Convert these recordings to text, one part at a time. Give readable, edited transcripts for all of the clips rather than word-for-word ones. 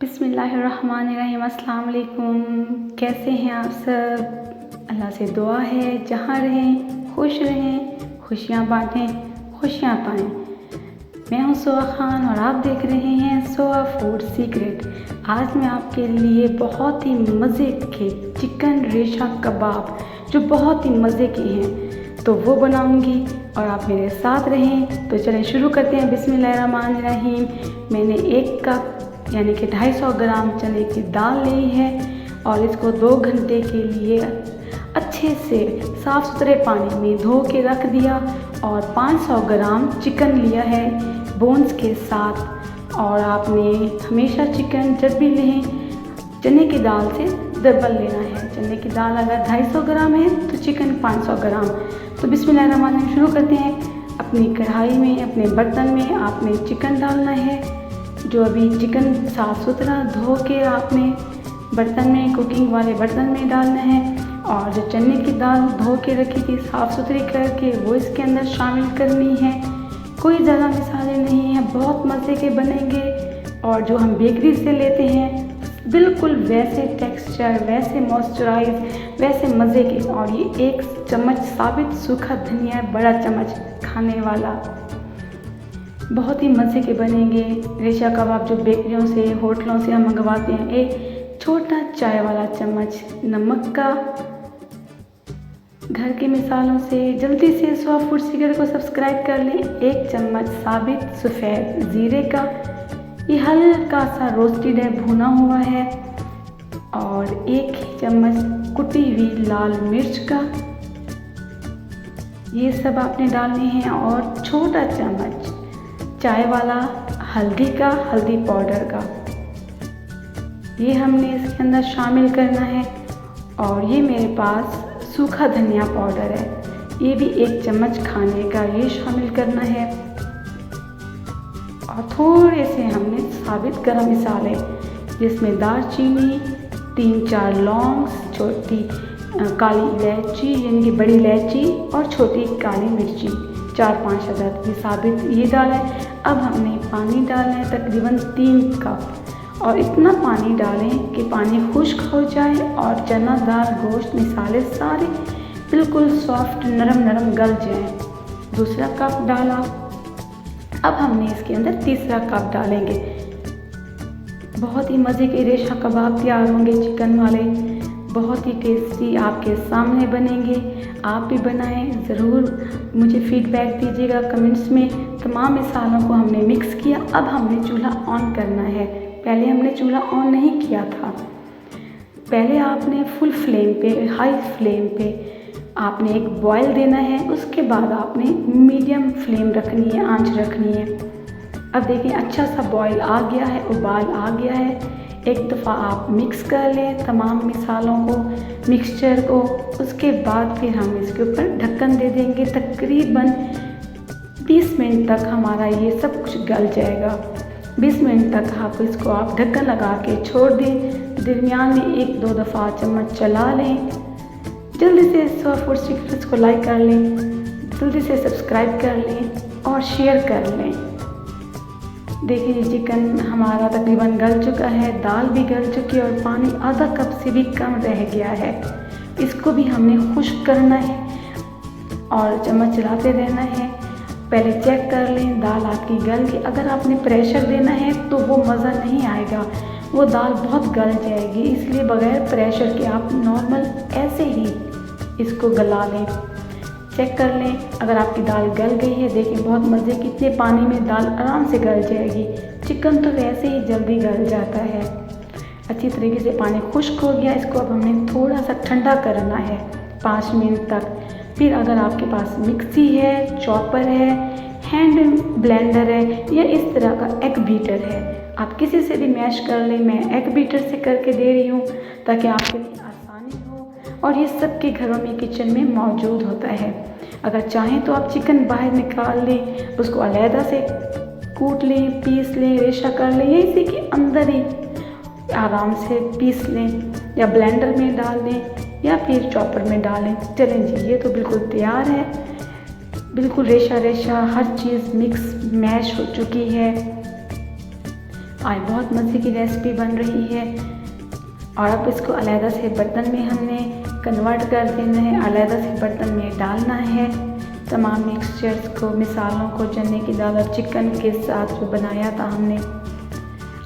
बिस्मिल्लाहिर्रहमानिर्रहीम। अस्सलाम वालेकुम। कैसे हैं आप सब? अल्लाह से दुआ है जहाँ रहें खुश रहें, खुशियाँ बांटें, खुशियाँ पाएँ। मैं हूँ सोआ खान और आप देख रहे हैं सोआ फूड सीक्रेट। आज मैं आपके लिए बहुत ही मज़े के चिकन रेशा कबाब जो बहुत ही मज़े के हैं तो वो बनाऊंगी और आप मेरे साथ रहें। तो चलें शुरू करते हैं। बिस्मिल्लाहिर्रहमानिर्रहीम। मैंने 1 कप यानी कि 250 ग्राम चने की दाल ली है और इसको 2 घंटे के लिए अच्छे से साफ़ सुथरे पानी में धो के रख दिया और 500 ग्राम चिकन लिया है बोन्स के साथ। और आपने हमेशा चिकन जब भी लें चने की दाल से डबल लेना है। चने की दाल अगर 250 ग्राम है तो चिकन 500 ग्राम। तो बिस्मिल्लाहिर्रहमानिर्रहीम शुरू करते हैं। अपनी कढ़ाई में अपने बर्तन में आपने चिकन डालना है। जो अभी चिकन साफ़ सुथरा धो के आपने बर्तन में कुकिंग वाले बर्तन में डालना है और जो चने की दाल धो के रखी थी साफ़ सुथरी करके वो इसके अंदर शामिल करनी है। कोई ज़्यादा मसाले नहीं हैं, बहुत मज़े के बनेंगे और जो हम बेकरी से लेते हैं बिल्कुल वैसे टेक्सचर, वैसे मॉइस्चराइज, वैसे मज़े के। और ये 1 चम्मच साबित सूखा धनिया है, बड़ा चम्मच खाने वाला, बहुत ही मज़े के बनेंगे। रेशा कबाब जो बेकरियों से होटलों से हम मंगवाते हैं। 1 छोटा चाय वाला चम्मच नमक का। घर के मिसालों से जल्दी से सोआ फूड सीक्रेट को सब्सक्राइब कर लें। 1 चम्मच साबित सफ़ेद ज़ीरे का, ये हल्का सा रोस्टेड है, भुना हुआ है। और 1 चम्मच कुटी हुई लाल मिर्च का, ये सब आपने डालने हैं। और छोटा चम्मच चाय वाला हल्दी का, हल्दी पाउडर का, ये हमने इसके अंदर शामिल करना है। और ये मेरे पास सूखा धनिया पाउडर है, ये भी 1 चम्मच खाने का, ये शामिल करना है। और थोड़े से हमने साबित गरम मसाले जिसमें दालचीनी, 3-4 लौंग, छोटी काली इलायची यानी कि बड़ी इलायची और छोटी काली मिर्ची 4-5 अदद, ये साबित ये डाला है। अब हमने पानी डालना है तकरीबन 3 कप और इतना पानी डालें कि पानी खुश्क हो जाए और चना दाल गोश्त मसाले सारे बिल्कुल सॉफ्ट नरम नरम गल जाएं। दूसरा कप डाला। अब हमने इसके अंदर तीसरा कप डालेंगे। बहुत ही मज़े के रेशा कबाब तैयार होंगे चिकन वाले, बहुत ही टेस्टी आपके सामने बनेंगे। आप भी बनाएं, ज़रूर मुझे फीडबैक दीजिएगा कमेंट्स में। तमाम मसालों को हमने मिक्स किया। अब हमने चूल्हा ऑन करना है। पहले हमने चूल्हा ऑन नहीं किया था। पहले आपने फुल फ्लेम पे, हाई फ्लेम पे आपने एक बॉयल देना है। उसके बाद आपने मीडियम फ्लेम रखनी है, आंच रखनी है। अब देखिए अच्छा सा बॉयल आ गया है, उबाल आ गया है। एक दफ़ा आप मिक्स कर लें तमाम मसालों को, मिक्सचर को। उसके बाद फिर हम इसके ऊपर ढक्कन दे देंगे। तकरीबन 20 मिनट तक हमारा ये सब कुछ गल जाएगा। 20 मिनट तक इसको आप ढक्कन लगा के छोड़ दें। दरमियान में 1-2 दफ़ा चम्मच चला लें। जल्दी से सोआ फूड सीक्रेट्स को लाइक कर लें, जल्दी से सब्सक्राइब कर लें और शेयर कर लें। देखिए चिकन हमारा तकरीबन गल चुका है, दाल भी गल चुकी है और पानी आधा कप से भी कम रह गया है। इसको भी हमने खुश्क करना है और चम्मच चलाते रहना है। पहले चेक कर लें दाल आपकी गल गई। अगर आपने प्रेशर देना है तो वो मज़ा नहीं आएगा, वो दाल बहुत गल जाएगी। इसलिए बगैर प्रेशर के आप नॉर्मल ऐसे ही इसको गला लें। चेक कर लें अगर आपकी दाल गल गई है। देखिए बहुत मज़े की, इतने पानी में दाल आराम से गल जाएगी। चिकन तो वैसे ही जल्दी गल जाता है। अच्छी तरीके से पानी खुश्क हो गया। इसको अब हमने थोड़ा सा ठंडा करना है 5 मिनट तक। फिर अगर आपके पास मिक्सी है, चॉपर है, हैंड ब्लेंडर है या इस तरह का एग बीटर है, आप किसी से भी मैश कर लें। मैं एग बीटर से करके दे रही हूँ ताकि आपके लिए आसानी हो और ये सबके घरों में किचन में मौजूद होता है। अगर चाहें तो आप चिकन बाहर निकाल लें, उसको अलहदा से कूट लें, पीस लें, रेशा कर लें, या इसी के अंदर ही आराम से पीस लें या ब्लेंडर में डाल दें या फिर चॉपर में डालें। चलें जी, ये तो बिल्कुल तैयार है। बिल्कुल रेशा रेशा हर चीज़ मिक्स मैश हो चुकी है। आज बहुत मज़े की रेसिपी बन रही है। और अब इसको अलग से बर्तन में हमने कन्वर्ट कर देना है, अलग से बर्तन में डालना है तमाम मिक्सचर्स को, मिसालों को, चने की दाल और चिकन के साथ जो बनाया था हमने।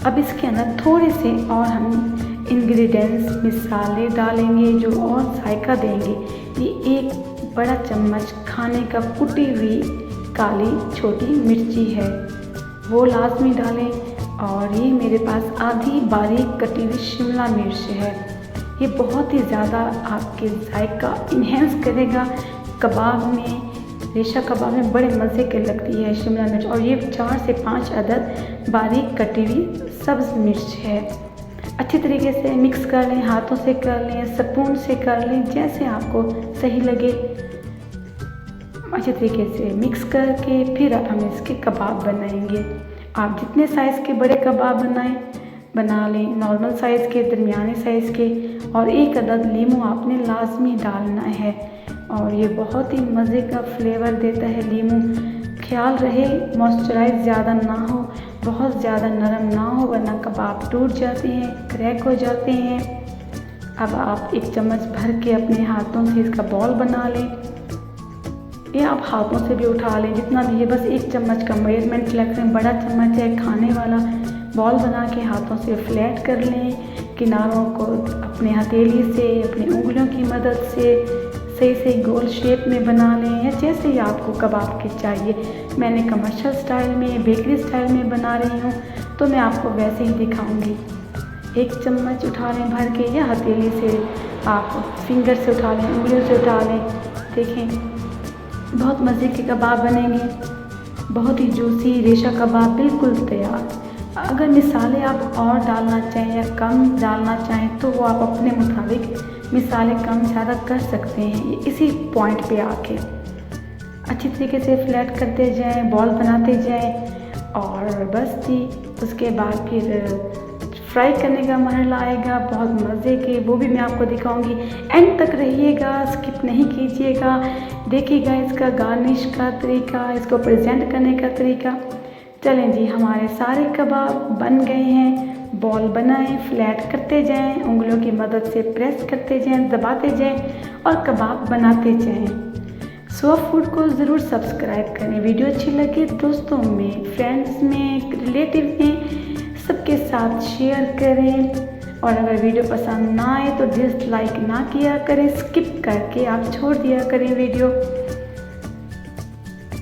अब इसके अंदर थोड़े से और हम इंग्रेडिएंट्स मिसाले डालेंगे जो और जायका देंगे। ये 1 बड़ा चम्मच खाने का कुटी हुई काली छोटी मिर्ची है, वो लाजमी डालें। और ये मेरे पास आधी बारीक कटी हुई शिमला मिर्च है। ये बहुत ही ज़्यादा आपके जायका इन्हेंस करेगा। कबाब में, रेशा कबाब में बड़े मज़े के लगती है शिमला मिर्च। और ये 4 से 5 अदद बारीक कटी हुई सब्ज़ मिर्च है। अच्छी तरीके से मिक्स कर लें, हाथों से कर लें, स्पून से कर लें, जैसे आपको सही लगे। अच्छे तरीके से मिक्स करके फिर हम इसके कबाब बनाएंगे। आप जितने साइज़ के बड़े कबाब बना लें, नॉर्मल साइज़ के, दरमियाने साइज़ के। और 1 अदद नींबू आपने लाजमी डालना है। और ये बहुत ही मज़े का फ्लेवर देता है नींबू। ख्याल रहे मॉइस्चराइज ज़्यादा ना हो, बहुत ज़्यादा नरम ना हो, वरना कबाब टूट जाते हैं, क्रैक हो जाते हैं। अब आप 1 चम्मच भर के अपने हाथों से इसका बॉल बना लें। ये आप हाथों से भी उठा लें, जितना भी है, बस 1 चम्मच का मेजरमेंट रखें। बड़ा चम्मच है खाने वाला, बॉल बना के हाथों से फ्लैट कर लें। किनारों को अपने हथेली से, अपनी उंगलियों की मदद से सही से गोल शेप में बना लें, या जैसे ही आपको कबाब के चाहिए। मैंने कमर्शियल स्टाइल में, बेकरी स्टाइल में बना रही हूँ, तो मैं आपको वैसे ही दिखाऊंगी। 1 चम्मच उठा लें भर के, या हथेली से आप फिंगर से उठा लें, उंगलियों से उठा लें। देखें बहुत मज़े के कबाब बनेंगे, बहुत ही जूसी रेशा कबाब बिल्कुल तैयार। अगर मिसाले आप और डालना चाहें या कम डालना चाहें तो वो आप अपने मुताबिक मिसाले कम ज़्यादा कर सकते हैं। इसी पॉइंट पे आके अच्छी तरीके से फ्लैट करते जाएं, बॉल बनाते जाएं। और बस जी, उसके बाद फिर फ्राई करने का मरहला आएगा, बहुत मज़े के, वो भी मैं आपको दिखाऊंगी। एंड तक रहिएगा, स्किप नहीं कीजिएगा, देखिएगा इसका गार्निश का तरीका, इसको प्रेजेंट करने का तरीका। चलें जी, हमारे सारे कबाब बन गए हैं। बॉल बनाएं, फ्लैट करते जाएं, उंगलियों की मदद से प्रेस करते जाएं, दबाते जाएं और कबाब बनाते जाएं। स्वाद फूड को ज़रूर सब्सक्राइब करें। वीडियो अच्छी लगे दोस्तों में, फ्रेंड्स में, रिलेटिव में, सबके साथ शेयर करें। और अगर वीडियो पसंद ना आए तो डिसलाइक ना किया करें, स्किप करके आप छोड़ दिया करें वीडियो।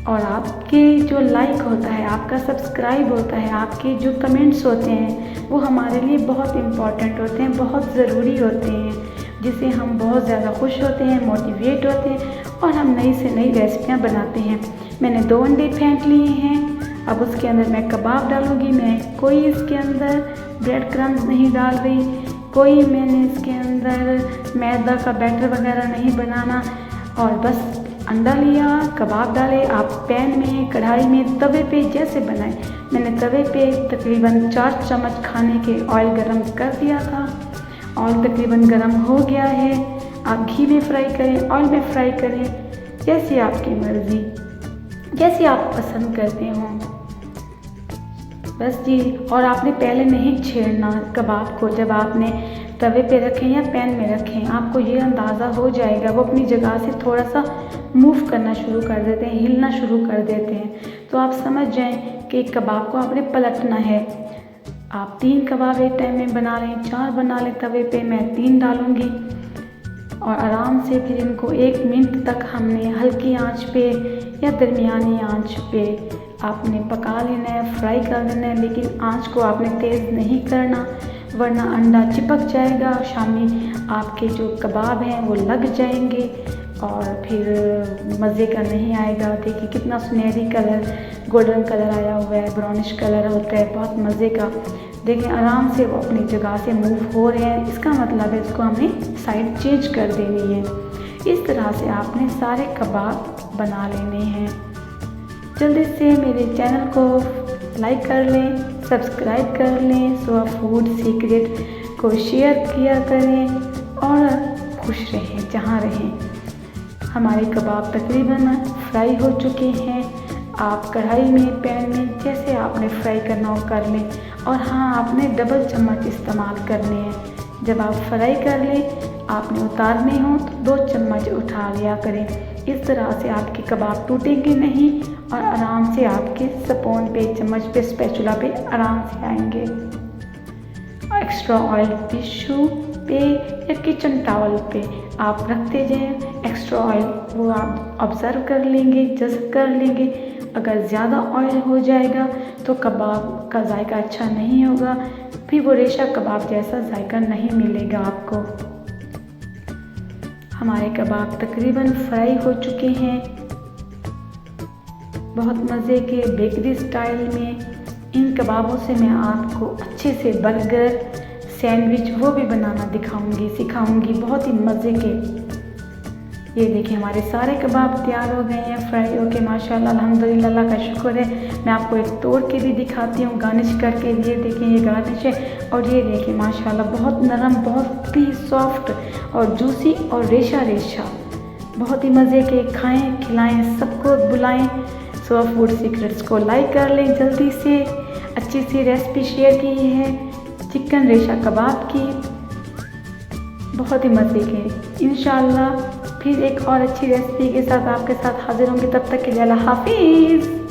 और आपके जो लाइक होता है, आपका सब्सक्राइब होता है, आपके जो कमेंट्स होते हैं, वो हमारे लिए बहुत इम्पॉर्टेंट होते हैं, बहुत ज़रूरी होते हैं, जिससे हम बहुत ज़्यादा खुश होते हैं, मोटिवेट होते हैं और हम नई से नई रेसिपियाँ बनाते हैं। मैंने 2 अंडे फेंट लिए हैं। अब उसके अंदर मैं कबाब डालूँगी। मैं कोई इसके अंदर ब्रेड क्रम्स नहीं डाल रही, कोई मैंने इसके अंदर मैदा का बैटर वगैरह नहीं बनाना। और बस अंडा लिया, कबाब डाले। आप पैन में, कढ़ाई में, तवे पे जैसे बनाएं। मैंने तवे पे तकरीबन 4 चम्मच खाने के ऑयल गरम कर दिया था। ऑयल तकरीबन गरम हो गया है। आप घी में फ्राई करें, ऑयल में फ्राई करें, जैसी आपकी मर्ज़ी, जैसे आप पसंद करते हो। बस जी, और आपने पहले नहीं छेड़ना कबाब को। जब आपने तवे पे रखें या पैन में रखें, आपको ये अंदाज़ा हो जाएगा वो अपनी जगह से थोड़ा सा मूव करना शुरू कर देते हैं, हिलना शुरू कर देते हैं। तो आप समझ जाएं कि कबाब को आपने पलटना है। आप 3 कबाब एक टाइम में बना लें, 4 बना लें तवे पे, मैं 3 डालूँगी। और आराम से फिर इनको 1 मिनट तक हमने हल्की आंच पे या दरमियानी आंच पे आपने पका लेना है, फ्राई कर लेना है। लेकिन आंच को आपने तेज़ नहीं करना, वरना अंडा चिपक जाएगा। शामी आपके जो कबाब हैं वो लग जाएंगे और फिर मज़े का नहीं आएगा। देखिए कितना सुनहरी कलर, गोल्डन कलर आया हुआ है, ब्राउनिश कलर होता है, बहुत मज़े का। देखिए आराम से वो अपनी जगह से मूव हो रहे हैं, इसका मतलब है इसको हमने साइड चेंज कर देनी है। इस तरह से आपने सारे कबाब बना लेने हैं। जल्दी से मेरे चैनल को लाइक कर लें, सब्सक्राइब कर लें, स्वाद फूड सीक्रेट को शेयर किया करें और खुश रहें जहाँ रहें। हमारे कबाब तकरीबन फ्राई हो चुके हैं। आप कढ़ाई में, पैन में, जैसे आपने फ्राई करना हो कर लें। और हाँ, आपने डबल चम्मच इस्तेमाल करने हैं। जब आप फ्राई कर लें, आपने उतारने हो तो 2 चम्मच उठा लिया करें। इस तरह से आपके कबाब टूटेंगे नहीं और आराम से आपके स्पून पे, चम्मच पे, स्पैचुला पे आराम से आएंगे। एक्स्ट्रा ऑयल टिश्यू पे या किचन टॉवल पे आप रखते जाएं। एक्स्ट्रा ऑयल वो आप ऑब्ज़र्व कर लेंगे, जज कर लेंगे। अगर ज़्यादा ऑयल हो जाएगा तो कबाब का जायका अच्छा नहीं होगा, फिर वो रेशा कबाब जैसा जायका नहीं मिलेगा आपको। हमारे कबाब तकरीबन फ्राई हो चुके हैं। बहुत मज़े के बेकरी स्टाइल में इन कबाबों से मैं आपको अच्छे से बर्गर, सैंडविच वो भी बनाना सिखाऊंगी बहुत ही मज़े के। ये देखिए हमारे सारे कबाब तैयार हो गए हैं, फ्राई होके माशाल्लाह अल्हम्दुलिल्लाह, अल्लाह का शुक्र है। मैं आपको एक तोड़ के भी दिखाती हूँ, गार्निश करके। ये देखिए ये गार्निश है और ये देखिए माशाल्लाह बहुत नरम, बहुत ही सॉफ्ट और जूसी और रेशा बहुत ही मज़े के। खाएं, खिलाएं, सबको बुलाएं। सो फूड सीक्रेट्स को लाइक कर लें जल्दी से। अच्छी सी रेसिपी शेयर की है चिकन रेशा कबाब की, बहुत ही मज़े के। इंशाल्लाह फिर एक और अच्छी रेसिपी के साथ आपके साथ हाजिर होंगे। तब तक के लिए अल्लाह हाफिज़।